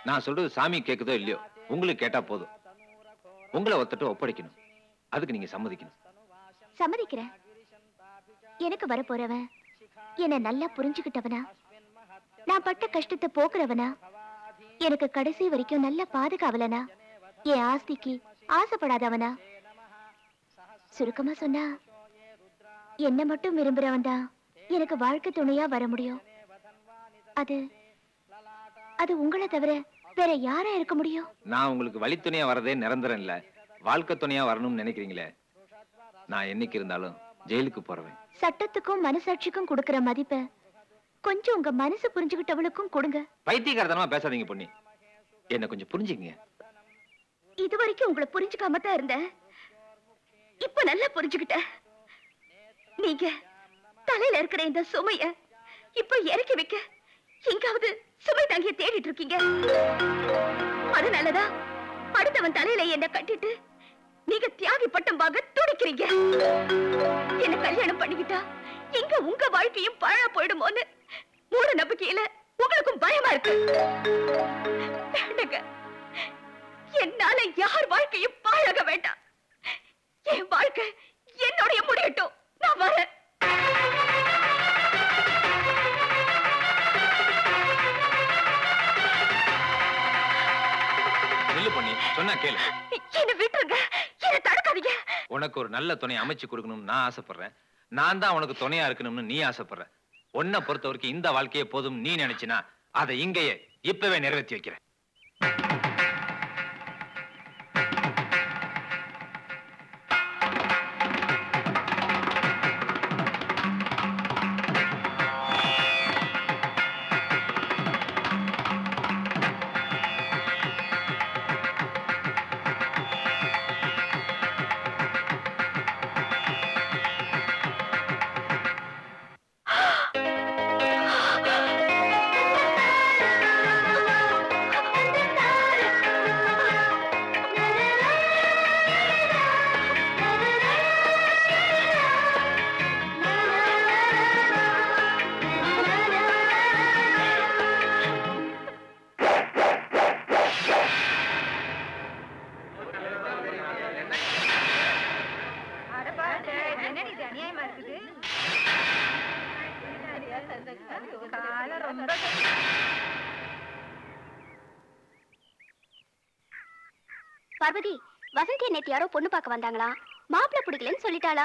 நான் சொல்றது சாமி கேக்குதோ இல்லையோ உங்களுக்கு கேட்டா போதும். உங்களை ஒருத்தட்ட ஒப்படைக்கணும். அதுக்கு நீங்க சம்மதிக்கணும். சம்மதிக்கிறேன். எனக்கு வர போறவன் என்ன நல்லா புரிஞ்சுக்கிட்டவனா, நான் பட்ட கஷ்டத்தை போக்குறவனா, எனக்கு கடைசி வரைக்கும் நல்ல பாதுகாவலனா, என் ஆஸ்திக்கு ஆசைப்படாதவனா. சுருக்கமா சொன்னா என்ன மட்டும் விரும்புறவன் தான் எனக்கு வாழ்க்கை துணையா வர முடியும். அது அது உங்களை தவிர வேற யாரா இருக்க முடியும்? நான் உங்களுக்கு வழித்துணையா வரதே நிரந்தரம் இல்ல. வாழ்க்கை துணையா வரணும்னு நினைக்கிறீங்களே, நான் என்னைக்கு இருந்தாலும் ஜெயிலுக்கு போறேன். சட்டத்துக்கும் மனசாட்சிக்கும் கொடுக்கிற மதிப்பை கொஞ்சம் உங்க மனசு புரிஞ்சுக்கிட்டவளுக்கும் கொடுங்க. பைத்தியக்காரத்தனமா பேசாதீங்க பொண்ணி. என்ன கொஞ்சம் புரிஞ்சுக்கங்க. இது வரைக்கும் உங்களை புரிஞ்சுக்காம தான் இருந்தேன். இப்ப நல்லா புரிஞ்சுக்கிட்டேன். நீங்க தலையில இருக்கிற இந்த சுமைய இப்ப இறக்கி வைக்க எங்காவது சுமை தாங்கிய தேடிட்டு இருக்கீங்க. அதனாலதான் அடுத்தவன் தலையில என்ன கட்டிட்டு நீங்க தியாகி பட்டம் வாங்க துடிக்கிறீங்க. என்ன கல்யாணம் பண்ணிக்கிட்டா எங்க உங்க வாழ்க்கையும் பழா போயிடுமோன்னு மூட நம்பிக்கையில உங்களுக்கும் பயமா இருக்கு. என்னால யார் வாழ்க்கையும் பாழாக வேண்டாம். என் வாழ்க்கை என்னுடைய முடியட்டும். நான் வரேன். பண்ணி சொன்னா கேளு. என்ன விட்டுருங்க. என்ன தடுக்காதீங்க. உனக்கு ஒரு நல்ல துணை அமைச்சு கொடுக்கணும்னு நான் ஆசைப்படுறேன். நான் தான் உனக்கு துணையா இருக்கணும்னு நீ ஆசைப்படுற. உன்னை பொறுத்த வரைக்கும் இந்த வாழ்க்கையே போதும் நீ நினைச்சினா அதை இங்கேயே இப்பவே நிறைவேற்றி வைக்கிறேன். பார்வதி, வசந்தி நேத்து யாரோ பொண்ணு பார்க்க வந்தாங்களா? மாப்பிள்ளை பிடிக்கலன்னு சொல்லிட்டாளா?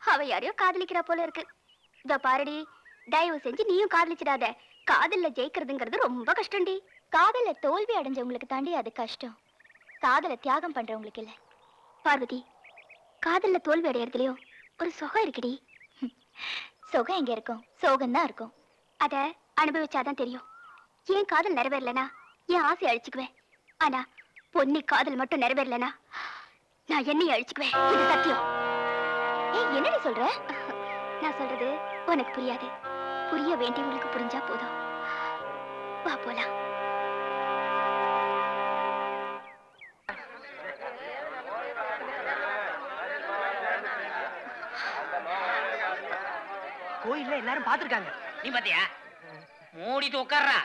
அவ யாரையோ காதலிக்கிறா போல இருக்கு. இதோ பாருடி, தயவு செஞ்சு நீயும் காதலிச்சிடாத. காதல்ல ஜெயிக்கிறதுங்கிறது ரொம்ப கஷ்டம்டி. காதல்ல தோல்வி அடைஞ்சவங்களுக்கு தாண்டி அது கஷ்டம். காதலை தியாகம் பண்றவங்களுக்கு இல்ல. பார்வதி, காதல்ல தோல்வி அடையறதுலயும் ஒரு சுகம் இருக்குடி. சுகம் எங்க இருக்கும்? சோகம் தான் இருக்கும். அத அனுபவிச்சாதான் தெரியும். ஏன் காதல் நிறைவேறலனா என் ஆசை அழிச்சுக்குவேன். ஆனா பொன்னி காதல் மட்டும் நிறைவேறலனா நான் என்னைய அழிச்சுக்குவேன். இது சத்தியம். ஏய், என்னடி சொல்ற? நான் சொல்றது உனக்கு புரியாது. புரிய வேண்டியவங்களுக்கு புரிஞ்சா போதும். வா போலாம். கோயில்ல எல்லாரும் பாத்துருக்காங்க. நீ பாத்தியா? மூடிட்டு உட்கார்றா.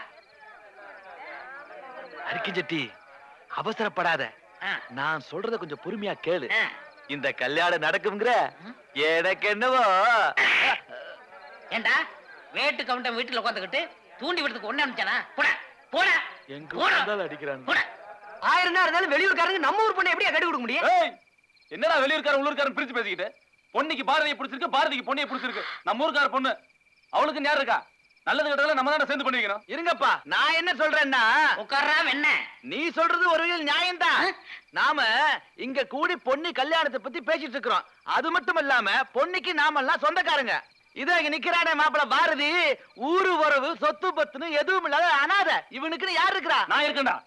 அரிக்கி ஜெட்டி, அவசரப்படாத. நான் சொல்றத கொஞ்சம் பொறுமையா கேளு. இந்த கல்யாணம் நடக்கும்ங்கற எனக்கு என்னவோ. ஏண்டா வேட்டு கவுண்டம் வீட்டுல உட்காந்துக்கிட்டு தூண்டி விடுறதுக்கு ஒண்ணு அனுப்பிச்சானா? போடா போடா. எங்க வந்தாலும் அடிக்கிறான். போடா. 1000 நாள் இருந்தாலும் வெளியூர்காரங்க நம்ம ஊர் பொண்ணை எப்படியா கட்டி கொடுக்க முடியும்? என்னடா வெளியூர்காரன் உள்ளூர்காரன் பிரிச்சு பேசிக்கிட்டு? பொண்ணுக்கு பாரதியை பிடிச்சிருக்கு, பாரதிக்கு பொண்ணையை பிடிச்சிருக்கு. நம்ம ஊர்கார பொண்ணு, அவளுக்கு யார் இருக்கா? நல்லது கெட்டதுல நம்ம தான சேர்ந்து பண்ணிக்கணும். இருங்கப்பா, நான் என்ன சொல்றேன்னா, உட்கார்றா. என்ன நீ சொல்றது ஒரு வகையில் நியாயம்தான். நாம இங்க கூடி பொண்ணு கல்யாணத்தை பத்தி பேசிட்டு இருக்கிறோம். அது மட்டும் இல்லாம பொண்ணுக்கு நாமெல்லாம் சொந்தக்காரங்க. இத இங்க நிக்கிறானே மாப்பிள பாரதி, ஊரு உறவு சொத்து பத்துன்னு எதுவும் இல்லாத அனாதை. இவனுக்கு யார் இருக்கிறா? நான் இருக்கேன்டா.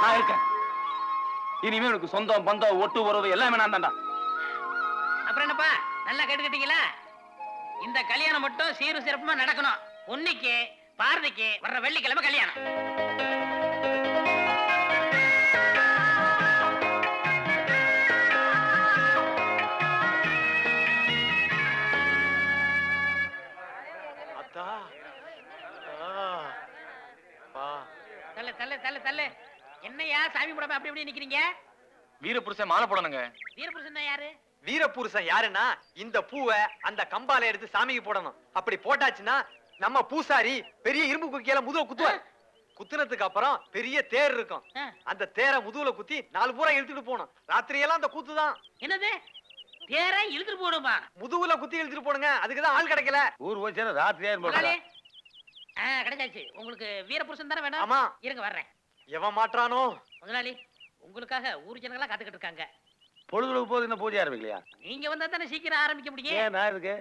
நான் இருக்கேன். இனிமே உனக்கு சொந்தம் பந்தம் ஒட்டு உறவு எல்லாமே நான் தான்டா. அப்புறம் என்னப்பா, நல்லா கேட்டுக்கிட்டீங்களா? இந்த கல்யாணம் மட்டும் சீரு சிறப்புமா நடக்கணும். பொன்னிக்கு பாரதிக்கு வர்ற வெள்ளிக்கிழமை கல்யாணம். அத்தா, தள்ளு தள்ளு தள்ளு தள்ளு. என்னையா சாமி படம் அப்படி இப்படி நிக்கிறீங்க? வீரபுருஷன் மாலை போடணுங்க. வீரபுருஷன் யாரு? வீரபுருஷன் யாருன்னா இந்த பூவை அந்த கம்பால எடுத்து சாமிக்கு போடணும். அப்படி போட்டாச்சுன்னா நம்ம பூசாரி பெரிய இரும்பு குக்கியால முதுக குத்துவார். குத்துனதுக்கு அப்புறம் பெரிய தேர் இருக்கும். அந்த தேரை முதுகுல குத்தி 4 பூரா இழுத்துட்டு போகணும். ராத்திரி எல்லாம் அந்த கூத்துதான். என்னது? தேரை இழுத்துட்டு போடுமா? முதுகுல குத்தி இழுத்துட்டு போடுங்க. அதுக்குதான் ஆள் கிடைக்கல. ஊர் போய் சேர ராத்திரியா முதலாளி, கிடைச்சாச்சு. உங்களுக்கு வீரபுருஷன் தானே வேணும்? ஆமா. இருங்க வர்றேன். எவன் மாற்றானோ? முதலாளி, உங்களுக்காக ஊர் ஜனங்களா காத்துக்கிட்டு இருக்காங்க. பொழுதுக்கு போது என்ன பூஜை ஆரம்பிக்கலையா? நீங்க வந்தா தானே சீக்கிரம் ஆரம்பிக்க முடியும். ஏன் நான் இருக்கு?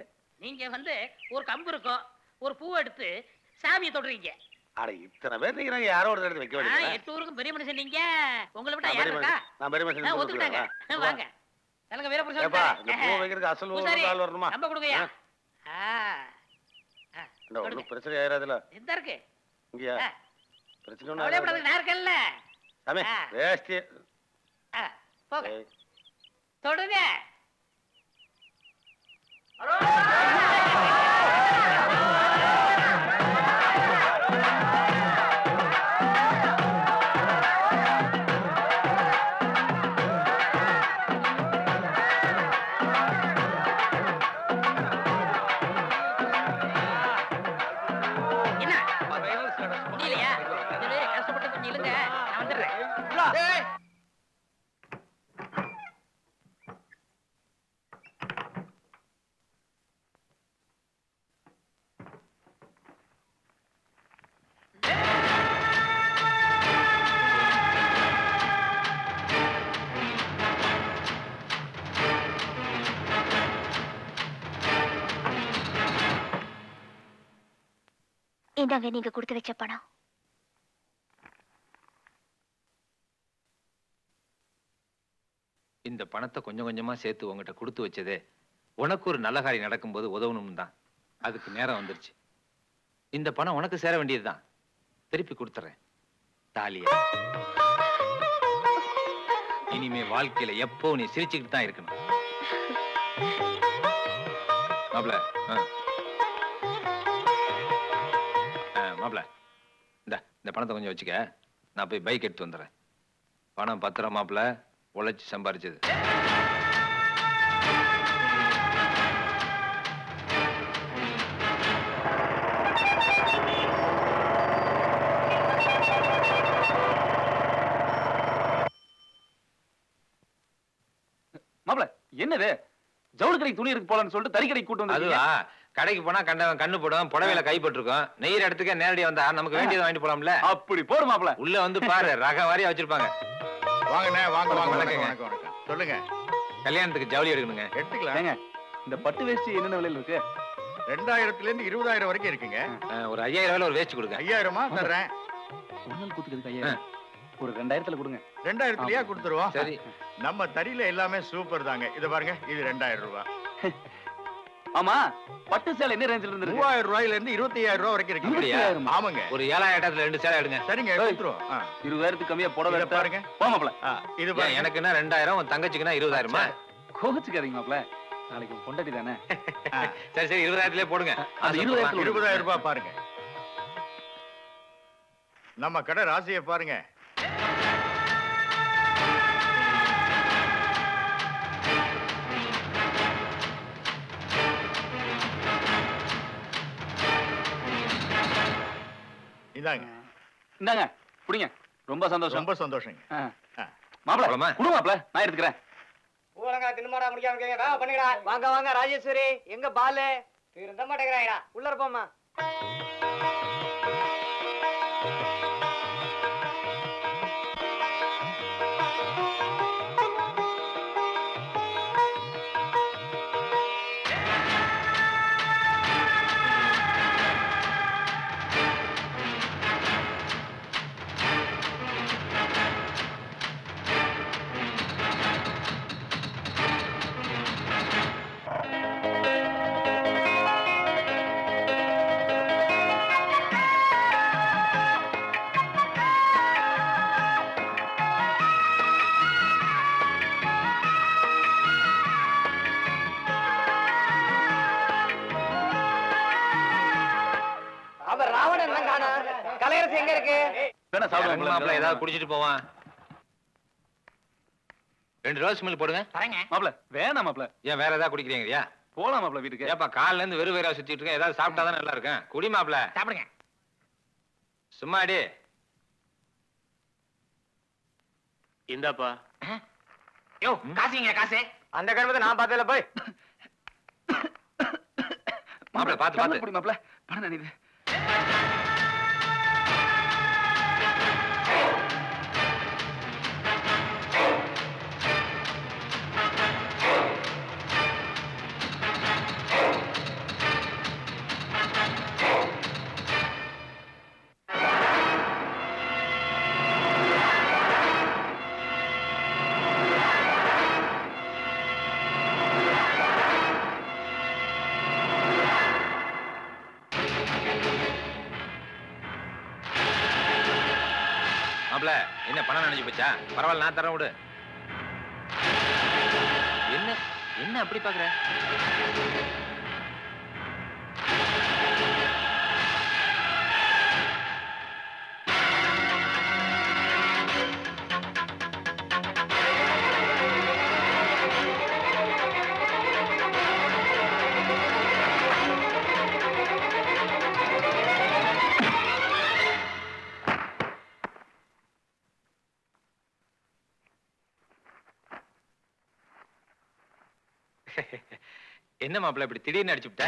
நீங்க வந்து ஒரு கம்பு இருக்கும், ஒரு பூவை எடுத்து சாமியை தொடுறீங்க. அட இத்தனை பேர் நீங்க யாரோ ஒரு இடத்துல வைக்க வேண்டியது. 8 ஊருக்கும் பெரிய மனுஷன் நீங்க. உங்களை விட்டா யாரு இருக்கா? நான் பெரிய மனுஷன் ஒத்துக்கிட்டாங்க. வாங்க. சொல்லுங்க வீரபுருஷன். ஏப்பா, இந்த பூ வைக்கிறதுக்கு அசல் ஒரு ஆள் வரணுமா? நம்ம கொடுங்கயா. இந்த ஒண்ணு பிரச்சனை ஆயிராதுல. எந்த இருக்கு? இங்கயா? பிரச்சனை ஒண்ணு அவளே படத்துக்கு நான் இருக்கேன்ல. சாமி, வேஸ்ட். போங்க. தொடுங்க. இந்தாங்க நீங்க கொடுத்து வச்ச பணம். இந்த பணத்தை கொஞ்சம் கொஞ்சமா சேர்த்து உங்ககிட்ட கொடுத்து வச்சதே உனக்கு ஒரு நல்ல காரியம் நடக்கும்போது உதவணும் தான். அதுக்கு நேரம் வந்துருச்சு. இந்த பணம் உனக்கு சேர வேண்டியதுதான். திருப்பி கொடுத்துறேன். தாலியா. இனிமே வாழ்க்கையில எப்போ நீ சிரிச்சுக்கிட்டு தான் இருக்கணும். மாப்ள, மாப்ள, இந்த பணத்தை கொஞ்சம் வச்சுக்க. நான் போய் பைக் எடுத்து வந்துடுறேன். பணம் பத்திரம் மாப்ள, உழைச்சு சம்பாரிச்சது. மாப்ள, என்னது? ஜவுளி கடைக்கு துணி இருக்கு போலன்னு சொல்லிட்டு தறி கடைக்கு கூட்டு வந்து. அதுவா? கடைக்கு போனா கண்டவன் கண்ணு போடும், புடவையில கைப்பட்டிருக்கும். நெய்யற இடத்துக்கே நேரடியா வந்தா நமக்கு வேண்டியதை வாங்கிட்டு போலாம்ல. அப்படி போடு மாப்ள. உள்ள வந்து பாரு, ரக வாரியா வச்சிருப்பாங்க. வாங்கண்ணே, வாங்க வாங்க. வணக்கம். வணக்கம் வணக்கம். சொல்லுங்க. கல்யாணத்துக்கு ஜவுளி எடுக்கணுங்க. எடுத்துக்கலாம். இந்த பட்டு வேஷ்டி என்னென்ன விலையில இருக்கு? 2000 இருந்து 20,000 வரைக்கும் இருக்குங்க. ஒரு 5000 ரூபாயில ஒரு வேஷ்டி கொடுங்க. 5000மா தர்றேன். ஒண்ணல் கூத்துக்கு 5000. ஒரு 2000ல கொடுங்க. 2000லயா கொடுத்துருவோம். சரி. நம்ம தறியில எல்லாமே சூப்பர் தாங்க. இத பாருங்க, இது 2000 ரூபாய். ஆமா, பட்டு சேலை என்ன ரேஞ்சில இருந்து இருக்கு? 3000 ரூபாயில இருந்து 25,000 ரூபாய் வரைக்கும் இருக்கு. அப்படியா? ஆமாங்க. ஒரு 7000 2 சேலை எடுங்க. சரிங்க, கொடுத்துருவோம். 20,000க்கு கம்மியா புடவை இத பாருங்க. போ மாப்ள. இது பாருங்க. எனக்குன்னா 2000, உன் தங்கச்சிக்குன்னா 20,000மா? கோவிச்சுக்காதீங்க மாப்ள. நாளைக்கு பொண்டாட்டி தானே. சரி சரி, 20,000லே போடுங்க. அது 20,000 ரூபாய் பாருங்க. நம்ம கடை ராசியை பாருங்க. இந்தாங்க. இந்தாங்க, புடிங்க. ரொம்ப சந்தோஷம். ரொம்ப சந்தோஷங்க. மாப்ள, போலாமா? குடு மாப்ள, நான் எடுத்துக்கிறேன். ஊரங்க தின்னுமாடா முடிக்காம இருக்கீங்க. பண்ணிடா. வாங்க வாங்க ராஜேஸ்வரி, எங்க பாலு? இருந்த மாட்டேங்கிறாடா. உள்ள இருப்போம்மா. அவ ராவணன் எல்லாம் காணோம். கலையரசு எங்க இருக்கு? வேணா சாப்பிடுங்க மாப்பிள்ள ஏதாவது குடிச்சிட்டு போவான். 2 ரோஸ் மில்க் போடுங்க. தரேங்க. மாப்பிள்ள வேணாம் மாப்பிள்ள. ஏன் வேற ஏதாவது குடிக்கிறீங்கயா? போலாம் மாப்பிள்ள வீட்டுக்கு. ஏப்பா காலைல இருந்து வெறும் வேறா சுத்திட்டு இருக்கேன். ஏதாவது சாப்பிட்டாதான் நல்லா இருக்கும். குடி மாப்பிள்ள. சாப்பிடுங்க. சும்மாடி. இந்தாப்பா. யோ காசுங்க காசு. அந்த கருமத்தை நான் பார்த்தல போய். மாப்பிள்ள பாத்து பாத்து. குடி மாப்பிள்ள. பணம் நினைது. என்ன பணம் நினைச்சு போச்சா? பரவாயில்ல நான் தரேன் விடு. என்ன என்ன அப்படி பாக்குற? என்ன மாப்பிள்ள இப்படி திடீர்னு அடிச்சு விட்ட?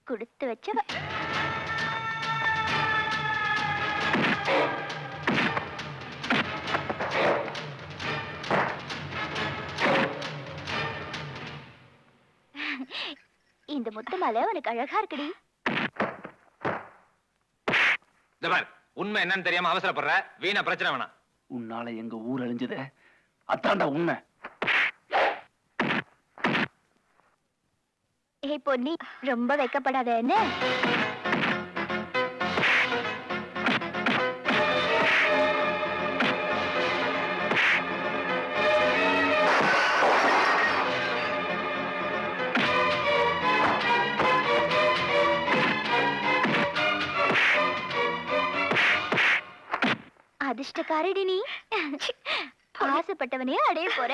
கொடுத்து வச்சவ. இந்த முத்து மாலை உனக்கு அழகா இருக்குடி. உண்மை என்னன்னு தெரியாம அவசரப்படுற. வீணா பிரச்சனை வேணாம். உன்னால எங்க ஊர் அழிஞ்சது அதான்டா உண்மை. ஏய் பொன்னி, ரொம்ப வெக்கப்படாத என்ன? அதிர்ஷ்டக்காரடி நீ. ஆசைப்பட்டவனே அடைய போற.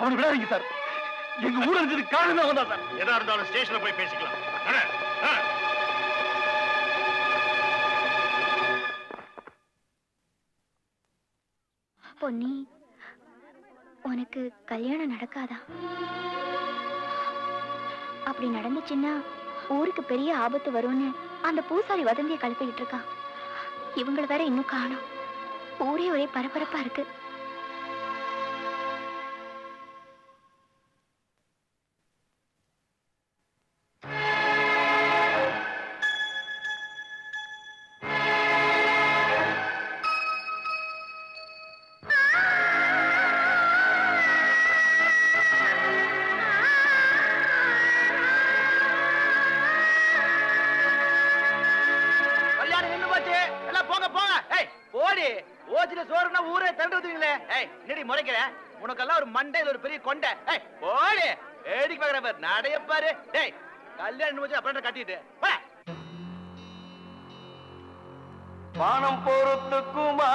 அவனை விடாதீங்க சார். எங்க ஊர் அழிஞ்சதுக்கு காரணமே அவன் தான் சார். எதா இருந்தாலும் ஸ்டேஷன்ல போய் பேசிக்கலாம். பொன்னி, உனக்கு கல்யாணம் நடக்காதா? அப்படி நடந்துச்சுன்னா ஊருக்கு பெரிய ஆபத்து வரும்னு அந்த பூசாரி வதந்தியை கலப்பிக்கிட்டு இருக்கான். இவங்களை வேற இன்னும் காணோம். ஊரே ஒரே பரபரப்பா இருக்கு. உனக்கெல்லாம் ஒரு மண்டையில் ஒரு பெரிய கொண்டை. போடு ஏடிக்கு பாக்குற பாரு, நடைய பாரு. டேய் கல்யாணம் வச்சு அப்புறம் கட்டிட்டு வானம் பொறுத்துக்குமா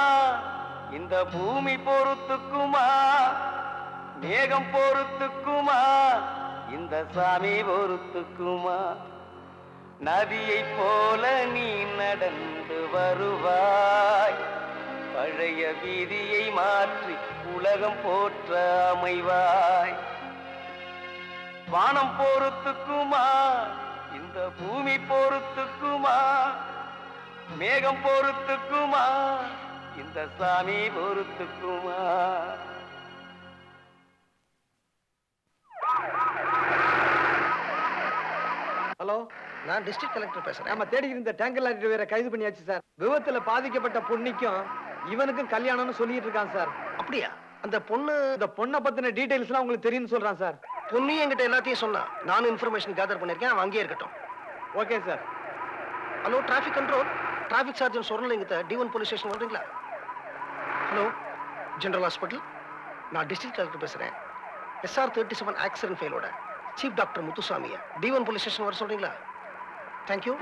இந்த பூமி பொறுத்துக்குமா மேகம் பொறுத்துக்குமா இந்த சாமி பொறுத்துக்குமா நதியை போல நீ நடந்து வருவாய் பழைய வீதியை மாற்றி உலகம் போற்ற அமைவாய் வானம் பொறுத்துக்குமா இந்த பூமி பொறுத்துக்குமா மேகம் பொறுத்துக்குமா இந்த சாமி பொறுத்துக்குமா ஹலோ, நான் டிஸ்ட்ரிக்ட் கலெக்டர் பேசுறேன். நம்ம தேடி இருந்த டேங்கர் லாரி டிரைவரை கைது பண்ணியாச்சு சார். விபத்துல பாதிக்கப்பட்ட பொண்ணுக்கும் இவனுக்கும் கல்யாணம்னு சொல்லிட்டு இருக்கான் சார். அப்படியா? அந்த பொண்ணை பத்தின டீடைல்ஸ்லாம் உங்களுக்கு தெரியும்னு சொல்றான் சார். பொண்ணு என்கிட்ட எல்லாத்தையும் சொன்னா. நானும் இன்ஃபர்மேஷன் கேதர் பண்ணிருக்கேன். அவன் அங்கேயே இருக்கட்டும். Okay sir. Hello, traffic control. Traffic sergeant சொர்ணலிங்கத்தை D1 போலீஸ் ஸ்டேஷன் வந்தீங்களா? Hello, general hospital. நான் டிஸ்ட்ரிக்ட் கலெக்டர் பேசுறேன். SR37 ஆக்சிடென்ட் ஃபெயிலோட சீஃப் டாக்டர் முத்துசாமியை D1 போலீஸ் ஸ்டேஷன் வர சொல்றீங்களா? தேங்க்யூ.